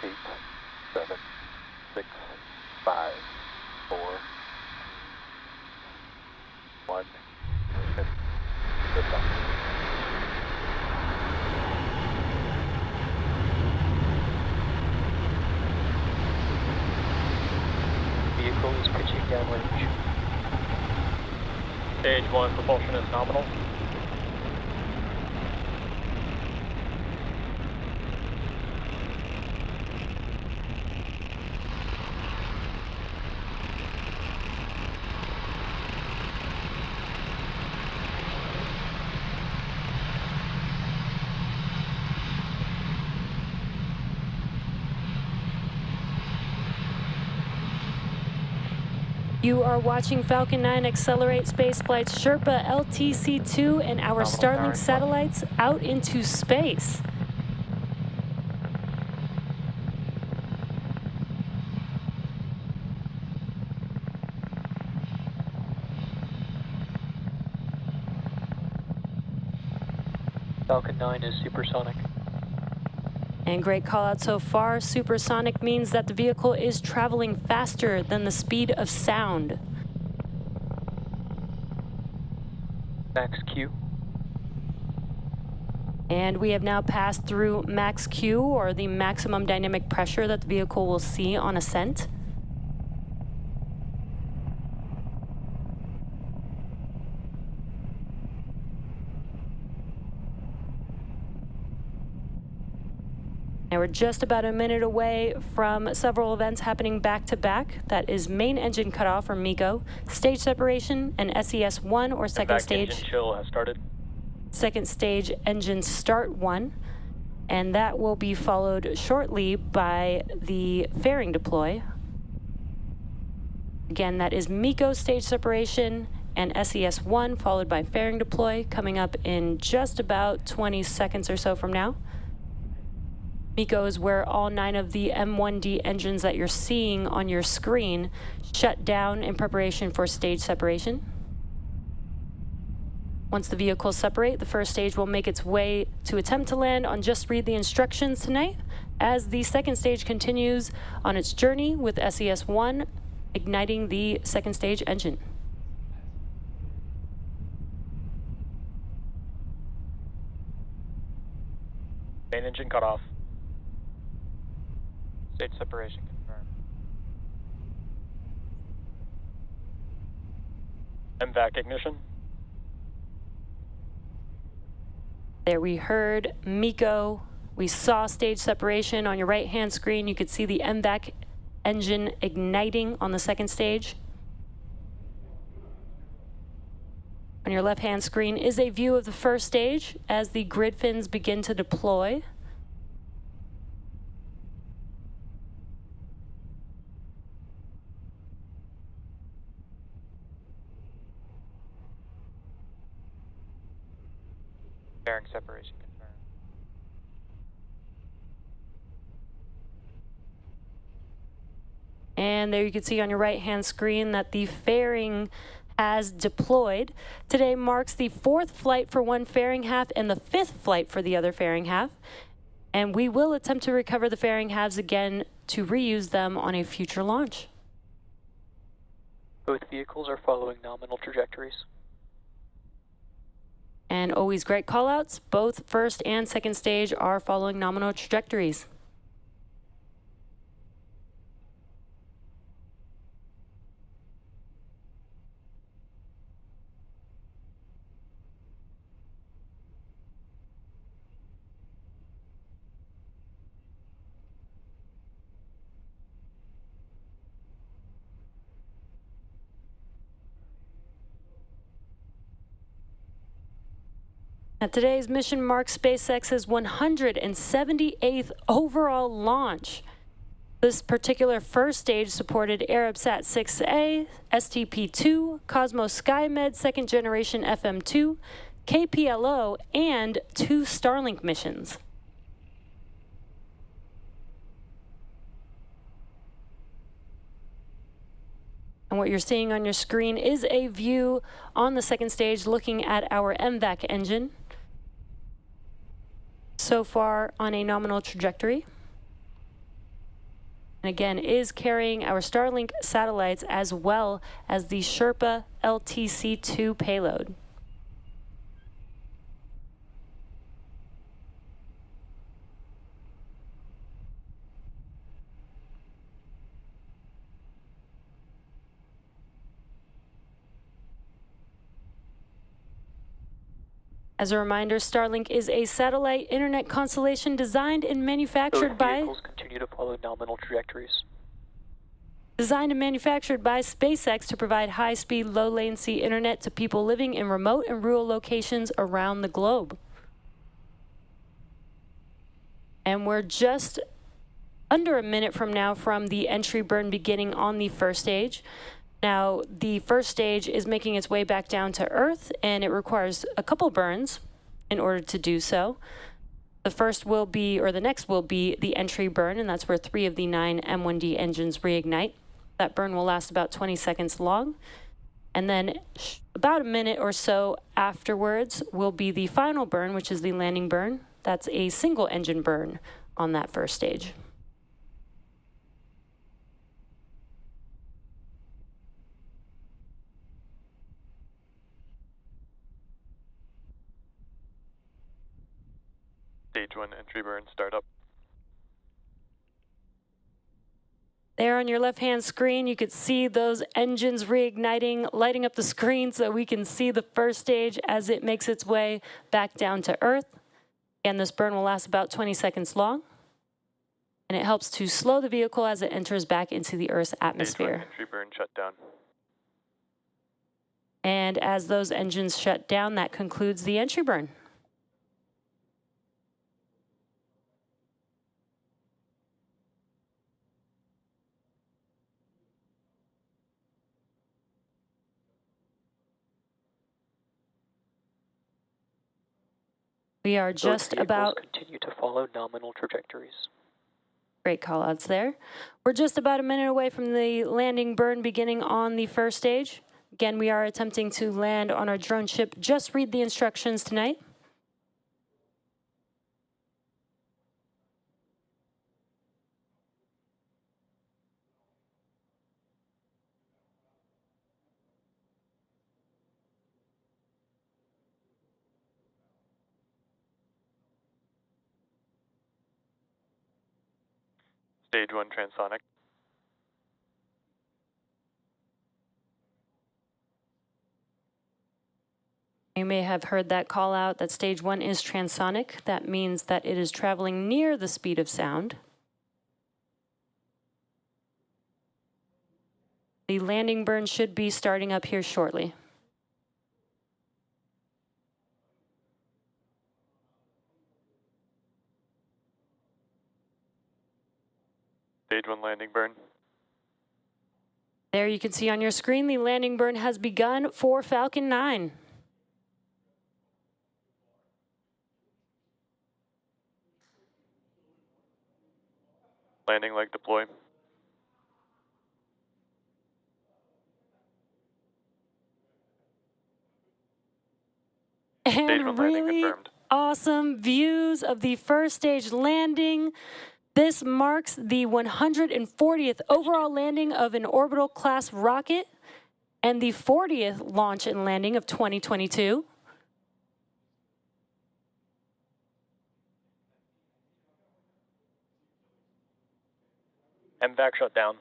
8, 7, 6, 5, 4, 1, and liftoff. Vehicle is pitching downrange. Stage 1 propulsion is nominal. You are watching Falcon 9 accelerate Spaceflight's Sherpa-LTC 2 and our Starlink satellites out into space. Falcon 9 is supersonic. And great call out so far. Supersonic means that the vehicle is traveling faster than the speed of sound. Max Q. And we have now passed through max Q, or the maximum dynamic pressure that the vehicle will see on ascent. Now we're just about a minute away from several events happening back to back. That is main engine cutoff, or MECO, stage separation, and SES-1, or second stage. Engine chill has started. Second stage engine start 1. And that will be followed shortly by the fairing deploy. Again, that is MECO stage separation and SES-1, followed by fairing deploy, coming up in just about 20 seconds or so from now. MECO is where all 9 of the M1D engines that you're seeing on your screen shut down in preparation for stage separation. Once the vehicles separate, the first stage will make its way to attempt to land on Just Read the Instructions tonight, as the second stage continues on its journey with SES-1 igniting the second stage engine. Main engine cutoff. Stage separation confirmed. MVAC ignition. There we heard MECO. We saw stage separation on your right-hand screen. You could see the MVAC engine igniting on the second stage. On your left-hand screen is a view of the first stage as the grid fins begin to deploy. Fairing separation confirmed. And there you can see on your right-hand screen that the fairing has deployed. Today marks the 4th flight for one fairing half and the 5th flight for the other fairing half. And we will attempt to recover the fairing halves again to reuse them on a future launch. Both vehicles are following nominal trajectories. And always great callouts. Both first and second stage are following nominal trajectories. Now, today's mission marks SpaceX's 178th overall launch. This particular first stage supported Arabsat 6A, STP-2, COSMO-SkyMed Second Generation FM2, KPLO, and 2 Starlink missions. And what you're seeing on your screen is a view on the second stage looking at our MVAC engine. So far on a nominal trajectory. and again is carrying our Starlink satellites as well as the Sherpa-LTC 2 payload. As a reminder, Starlink is a satellite internet constellation designed and manufactured Those vehicles continue to follow nominal trajectories. Designed and manufactured by SpaceX to provide high-speed, low-latency internet to people living in remote and rural locations around the globe. And we're just under a minute from now from the entry burn beginning on the first stage. Now, the first stage is making its way back down to Earth, and it requires a couple burns in order to do so. The first will be, or the next will be, the entry burn, and that's where 3 of the 9 M1D engines reignite. That burn will last about 20 seconds long. And then about a minute or so afterwards will be the final burn, which is the landing burn. That's a single engine burn on that first stage. Stage 1 entry burn startup. There on your left-hand screen, you could see those engines reigniting, lighting up the screen so we can see the first stage as it makes its way back down to Earth. And this burn will last about 20 seconds long. And it helps to slow the vehicle as it enters back into the Earth's atmosphere. Stage 1 entry burn shut down. And as those engines shut down, that concludes the entry burn. We are just about... continue to follow nominal trajectories. Great call-outs there. We're just about a minute away from the landing burn beginning on the first stage. Again, we are attempting to land on our drone ship. Just read the instructions tonight. Stage 1 transonic. You may have heard that call out that stage 1 is transonic. That means that it is traveling near the speed of sound. The landing burn should be starting up here shortly. Stage 1 landing burn. There you can see on your screen the landing burn has begun for Falcon 9. Landing leg deploy. And really awesome views of the first stage landing. This marks the 140th overall landing of an orbital class rocket and the 40th launch and landing of 2022. MVAC shut down.